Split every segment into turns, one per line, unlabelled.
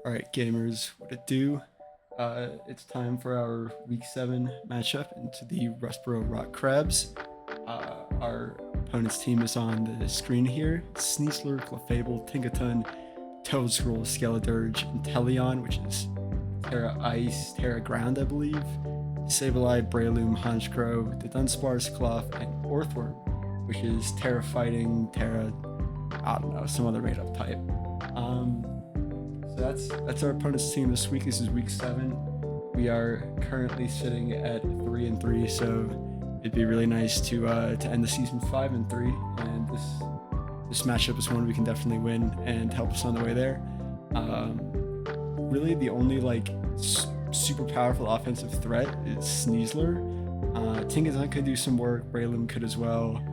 All right, gamers, what it do? It's time for our Week 7 matchup into the Rustboro Rock Crabs. Our opponent's team is on the screen here. Sneasler, Clefable, Tinkaton, Toadscroll, Skeledirge, Inteleon, which is Terra Ice, Terra Ground, I believe, Sableye, Breloom, Honchkrow, the Dunsparce, Cloth, and Orthworm, which is Terra Fighting, Terra, I don't know, some other made-up type. So that's our opponent's team this week. This is week 7. We are currently sitting at 3-3, so it'd be really nice to end the season 5-3. And this matchup is one we can definitely win and help us on the way there. Really, the only super powerful offensive threat is Sneasler. Tinkaton could do some work. Breloom could as well.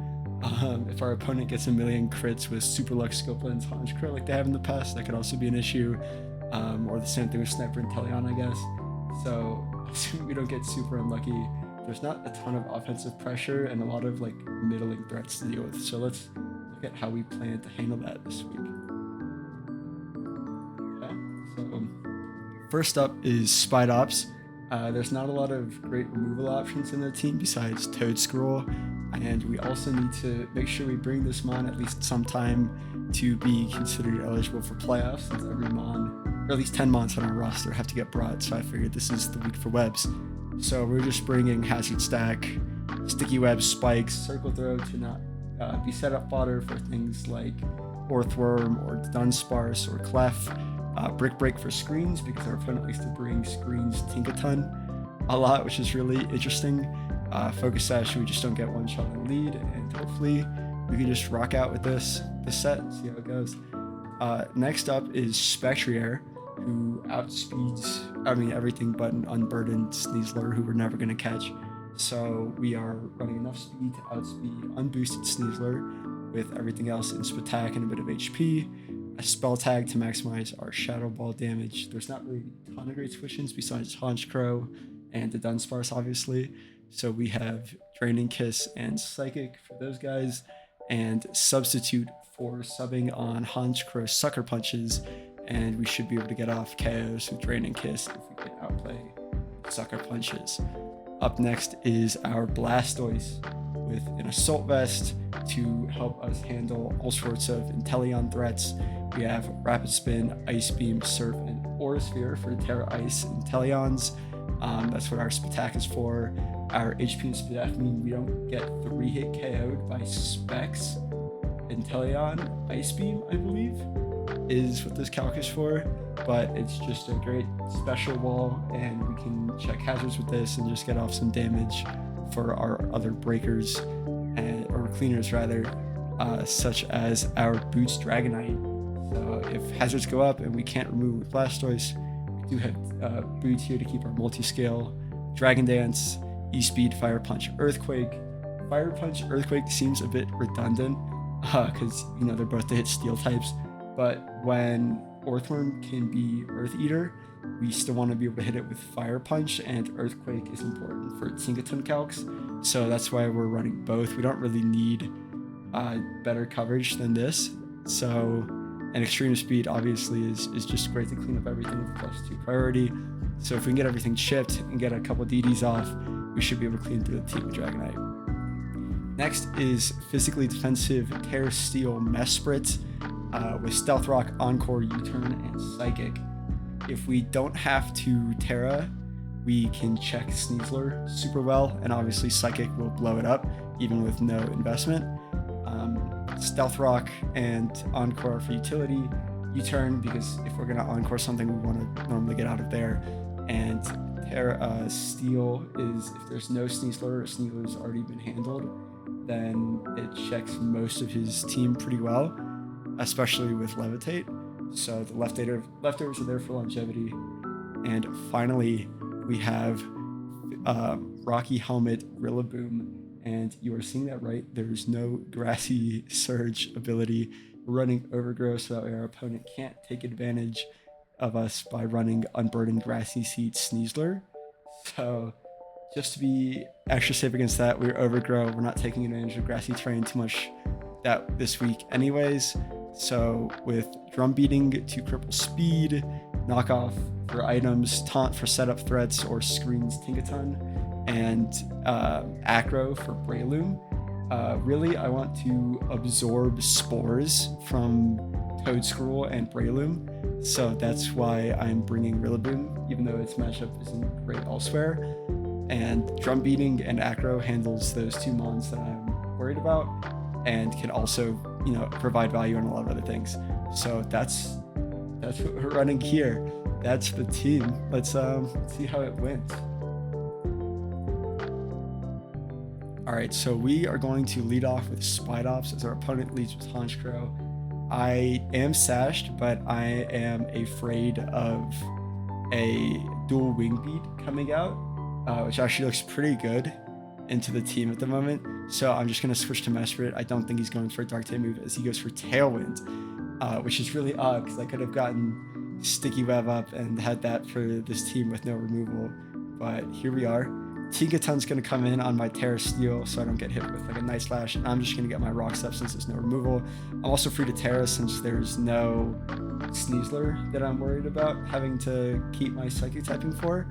If our opponent gets a million crits with Super Luck Skillplans Honchkrow like they have in the past, that could also be an issue. Or the same thing with Sniper and Inteleon, I guess. So, assuming we don't get super unlucky, there's not a ton of offensive pressure and a lot of middling threats to deal with. So let's look at how we plan to handle that this week. Okay, so first up is Spite Ops. There's not a lot of great removal options in the team besides Toadscroll, and we also need to make sure we bring this Mon at least sometime to be considered eligible for playoffs, since every Mon, or at least 10 Mons on our roster, have to get brought, so I figured this is the week for webs. So we're just bringing Hazard Stack, Sticky Web, Spikes, Circle Throw to not be set up fodder for things like Orthworm or Dunsparce or Clef. Brick Break for screens, because our opponent likes to bring screens Tinkaton a lot, which is really interesting. Focus Sash, we just don't get one shot in lead, and hopefully we can just rock out with this set and see how it goes. Next up is Spectrier, who outspeeds, everything but an unburdened Sneasler who we're never going to catch. So we are running enough speed to outspeed unboosted Sneasler with everything else in Spatak and a bit of HP. A spell tag to maximize our Shadow Ball damage. There's not really a ton of great switch-ins besides Honchkrow and the Dunsparce, obviously. So we have Draining Kiss and Psychic for those guys, and Substitute for subbing on Honchkrow Sucker Punches, and we should be able to get off KOs with Draining Kiss if we can outplay Sucker Punches. Up next is our Blastoise with an Assault Vest to help us handle all sorts of Inteleon threats. We have Rapid Spin, Ice Beam, Surf, and Aura Sphere for Terra Ice Inteleons. That's what our Spatak is for. Our HP and Spatak mean we don't get 3-hit KO'd by Specs. Inteleon Ice Beam, I believe, is what this calc is for, but it's just a great special wall, and we can check hazards with this and just get off some damage for our other breakers, or cleaners rather, such as our Boots Dragonite. So if hazards go up and we can't remove with Blastoise, we do have Boots here to keep our multi-scale. Dragon Dance, E-Speed, Fire Punch, Earthquake. Fire Punch, Earthquake seems a bit redundant because they're both to hit steel types, but when Orthworm can be Earth Eater, we still want to be able to hit it with Fire Punch, and Earthquake is important for Tinkaton calcs, so that's why we're running both. We don't really need better coverage than this, so and Extreme Speed obviously is just great to clean up everything with +2 priority. So if we can get everything chipped and get a couple DDs off, we should be able to clean through the team with Dragonite. Next is Physically Defensive Terra Steel Mesprit with Stealth Rock, Encore, U-Turn, and Psychic. If we don't have to Terra, we can check Sneasler super well, and obviously Psychic will blow it up even with no investment. Stealth Rock and Encore for utility, U-Turn because if we're going to Encore something, we want to normally get out of there, and Terra Steel is if there's no Sneasler or Sneasler's already been handled, then it checks most of his team pretty well, especially with Levitate. So the leftovers are there for longevity. And finally, we have Rocky Helmet Rillaboom. And you are seeing that right. There's no Grassy Surge ability. We're running Overgrowth so that way our opponent can't take advantage of us by running Unburdened Grassy Seed Sneasler. So just to be extra safe against that, we're Overgrow. We're not taking advantage of Grassy Terrain too much this week anyways. So with Drum Beating to cripple speed, knockoff for items, taunt for setup threats or screens Tinkaton, and acro for Breloom. Really, I want to absorb spores from Toedscruel and Breloom, so that's why I'm bringing Rillaboom, even though its matchup isn't great elsewhere. And Drum Beating and Acro handles those two mons that I'm worried about, and can also, you know, provide value on a lot of other things. So that's what we're running here. That's the team. Let's see how it went. All right, so we are going to lead off with Spidops as our opponent leads with Honchkrow. I am sashed, but I am afraid of a dual wing beat coming out, which actually looks pretty good into the team at the moment. So I'm just going to switch to Mesprit. I don't think he's going for a Dark type move as he goes for Tailwind, which is really odd because I could have gotten Sticky Web up and had that for this team with no removal. But here we are. Tinkaton's going to come in on my Terra Steel so I don't get hit with like a Night Slash, and I'm just going to get my Rock Step since there's no removal. I'm also free to Terra since there's no Sneasler that I'm worried about having to keep my Psychic typing for.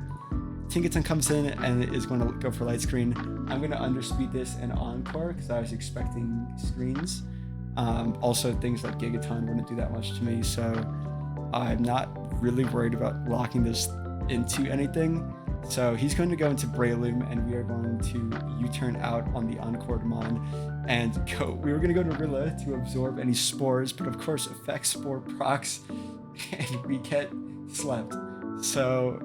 Tinkaton comes in and is going to go for Light Screen. I'm going to underspeed this and Encore because I was expecting screens. Also, things like Gigaton wouldn't do that much to me, so I'm not really worried about locking this into anything. So he's going to go into Breloom, and we are going to U-turn out on the Encore Mon and go. We were going to go to Rilla to absorb any spores, but of course, Effect Spore procs, and we get slept. So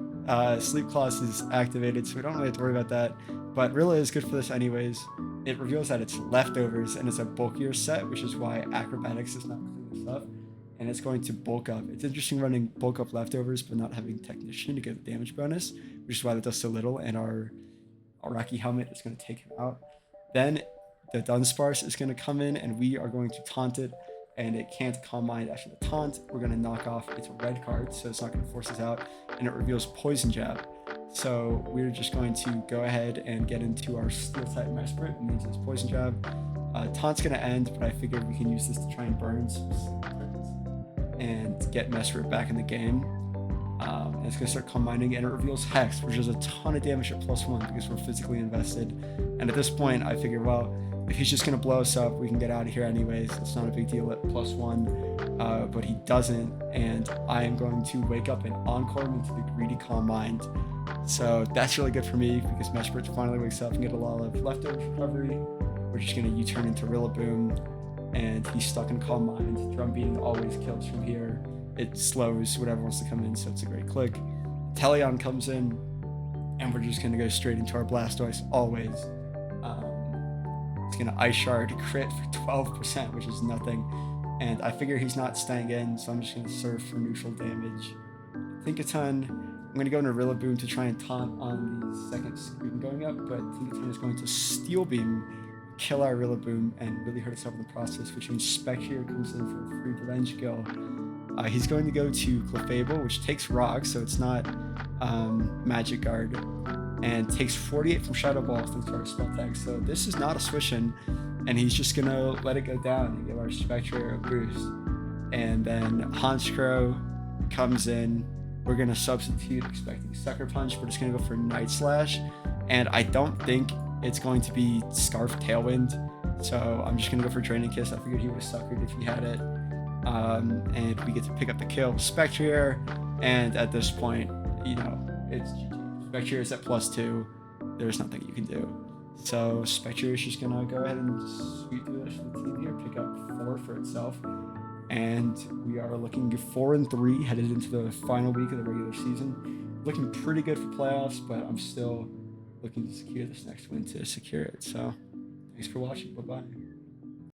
Sleep Clause is activated, so we don't really have to worry about that. But Rilla is good for this anyways. It reveals that it's leftovers, and it's a bulkier set, which is why Acrobatics is not clean this up. And it's going to bulk up. It's interesting running bulk up leftovers, but not having Technician to get the damage bonus, which is why that does so little, and our Rocky Helmet is going to take him out. Then the Dunsparce is going to come in, and we are going to taunt it, and it can't Calm Mind after the taunt. We're going to knock off its red card, so it's not going to force us out, and it reveals Poison Jab. So we're just going to go ahead and get into our Steel-type Mesprit, and means it's Poison Jab. Taunt's going to end, but I figured we can use this to try and burn and get Mesprit back in the game. And it's going to start combining, and it reveals Hex, which is a ton of damage at +1 because we're physically invested. And at this point, I figured, well, if he's just going to blow us up, we can get out of here anyways. It's not a big deal at +1, but he doesn't, and I am going to wake up and Encore him into the Greedy Calm Mind. So that's really good for me because Mesprit finally wakes up and get a lot of leftover recovery. We're just going to U-turn into Rillaboom, and he's stuck in Calm Mind. Drum Beating always kills from here. It slows whatever wants to come in, so it's a great click. Teleon comes in, and we're just going to go straight into our Blastoise always. It's going to Ice Shard crit for 12%, which is nothing. And I figure he's not staying in, so I'm just going to surf for neutral damage. Tinkaton, I'm going to go into Rillaboom to try and taunt on the second screen going up, but Tinkaton is going to Steel Beam, kill our Rillaboom, and really hurt itself in the process, which means Spectrier comes in for a free revenge kill. He's going to go to Clefable, which takes Rock, so it's not Magic Guard, and takes 48 from Shadow Ball thanks to our spell tag. So this is not a switch-in, and he's just going to let it go down and give our Spectrier a boost. And then Honchkrow comes in. We're going to substitute, expecting Sucker Punch. We're just going to go for Night Slash, and I don't think it's going to be Scarf Tailwind, so I'm just going to go for Draining Kiss. I figured he would have suckered if he had it. And we get to pick up the kill with Spectrier, and at this point, you know, it's GG. Spectrier is at +2. There's nothing you can do. So Spectrier is just gonna go ahead and sweep through the rest of the team here, pick up 4 for itself, and we are looking 4-3 headed into the final week of the regular season. Looking pretty good for playoffs, but I'm still looking to secure this next win to secure it. So thanks for watching. Bye-bye.